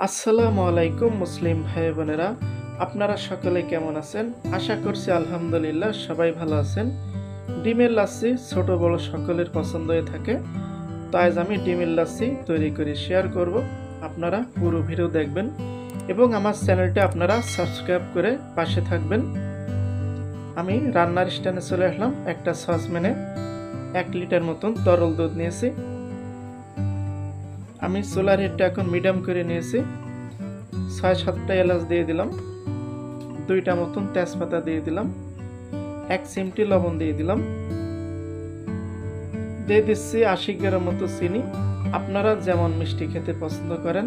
আসসালামু আলাইকুম মুসলিম ভাই বোনেরা, আপনারা সকলে কেমন আছেন? আশা করছি আলহামদুলিল্লাহ সবাই ভালো আছেন। ডিমের লাচ্ছি ছোট বড় সকলের পছন্দ হয়ে থাকে, তো আজ আমি ডিমের লাচ্ছি তৈরি করে শেয়ার করব। আপনারা পুরো ভিডিও দেখবেন এবং আমার চ্যানেলটা আপনারা সাবস্ক্রাইব করে পাশে থাকবেন। আমি রান্নার স্ট্যান্ডে চলে আসলাম। একটা সসপ্যানে 1 লিটার মতন তরল দুধ নিয়েছি। আমি চুলার হিটটা এখন মিডিয়াম করে নিয়েছি। 6-7টা এলাচ দিয়ে দিলাম, 2টা মতন তেজপাতা দিয়ে দিলাম, 1 চিমটি লবণ দিয়ে দিলাম, দিয়ে দিচ্ছি 80 গ্রাম মতো চিনি। আপনারা যেমন মিষ্টি খেতে পছন্দ করেন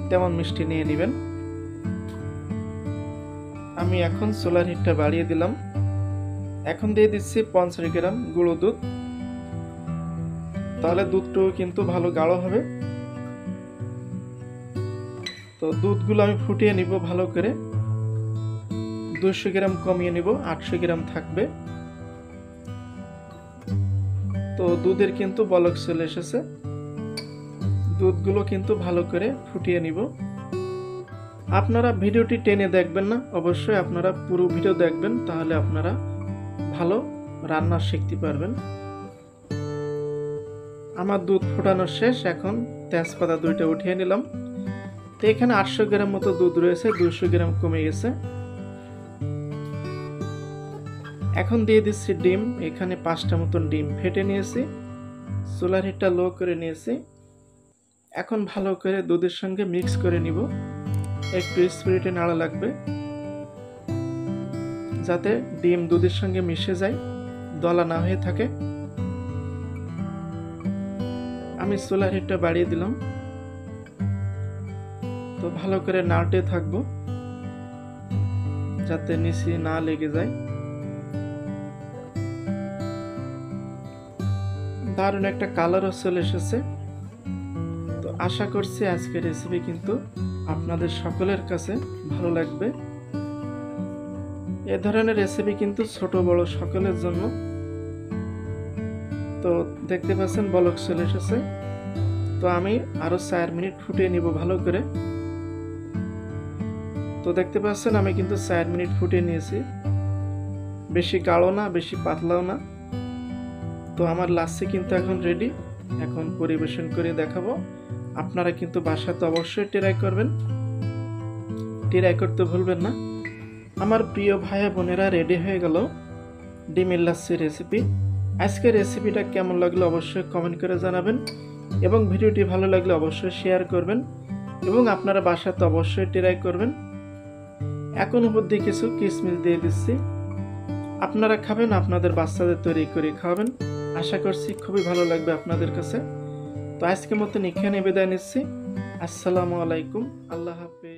তেমন মিষ্টি নিয়ে নেবেন। আমি এখন চুলার হিটটা বাড়িয়ে দিলাম। এখন দিয়ে দিচ্ছি 50 গ্রাম গুঁড়ো দুধ, তাহলে দুধটাও কিন্তু ভালো গাঢ় হবে। তো দুধগুলো আমি ফুটিয়ে নিব ভালো করে। 200 গ্রাম কমিয়ে নিব, 800 গ্রাম থাকবে। তো দুধের কিন্তু বলক চলে এসেছে। দুধগুলো কিন্তু ভালো করে ফুটিয়ে নিব। আপনারা ভিডিওটি টেনে দেখবেন না, অবশ্যই আপনারা পুরো ভিডিও দেখবেন, তাহলে আপনারা ভালো রান্না শিখতে পারবেন। আমার দুধ ফোটানো শেষ। এখন তেজপাতা 2টা উঠিয়ে নিলাম। তো এখানে 800 গ্রাম মতো দুধ রয়েছে, 200 গ্রাম কমে গেছে। এখন দিয়ে দিচ্ছি ডিম। এখানে 5টা মতন ডিম ফেটে নিয়েছি, চুলার হিটটা লো করে নিয়েছি। এখন ভালো করে দুধের সঙ্গে মিক্স করে নিব। একটু স্পিরিটে নাড়া লাগবে যাতে ডিম দুধের সঙ্গে মিশে যায়, দলা না হয়ে থাকে। আমি চুলার হিটটা বাড়িয়ে দিলাম। তো ভালো করে নাড়তে থাকবো যাতে নিচে না লেগে যায়। দারুণ একটা কালারও চলে এসেছে। তো আশা করছি আজকের রেসিপি কিন্তু আপনাদের সকলের কাছে ভালো লাগবে। এ ধরনের রেসিপি কিন্তু ছোট বড় সকলের জন্য। তো দেখতে পাচ্ছেন বলক চলে এসেছে। তো আমি আরো 4 মিনিট ফুটিয়ে নিব ভালো করে। তো দেখতে পাচ্ছেন আমি কিন্তু 4 মিনিট ফুটিয়ে নিয়েছি। বেশি গাঢ় না, বেশি পাতলাও না। তো আমার লাচ্ছি কিন্তু এখন রেডি। এখন পরিবেশন করে দেখাবো। আপনারা কিন্তু বাসাতে অবশ্যই ট্রাই করবেন, ট্রাই করতে ভুলবেন না। আমার প্রিয় ভাই বোনেরা, রেডি হয়ে গেল ডিমের লাচ্ছি রেসিপি। আজকের রেসিপিটা কেমন লাগলো অবশ্যই কমেন্ট করে জানাবেন এবং ভিডিওটি ভালো লাগলে অবশ্যই শেয়ার করবেন এবং আপনারা বাসাতে অবশ্যই ট্রাই করবেন। এখন উপর দিয়ে কিছু কিশমিশ দিয়ে দিচ্ছি। আপনারা খাবেন, আপনাদের বাচ্চাদের তৈরি করে খাওয়াবেন। আশা করছি খুবই ভালো লাগবে আপনাদের কাছে। তো আজকের মতন এখানে বিদায় নিচ্ছি। আসসালামু আলাইকুম, আল্লাহ হাফেজ।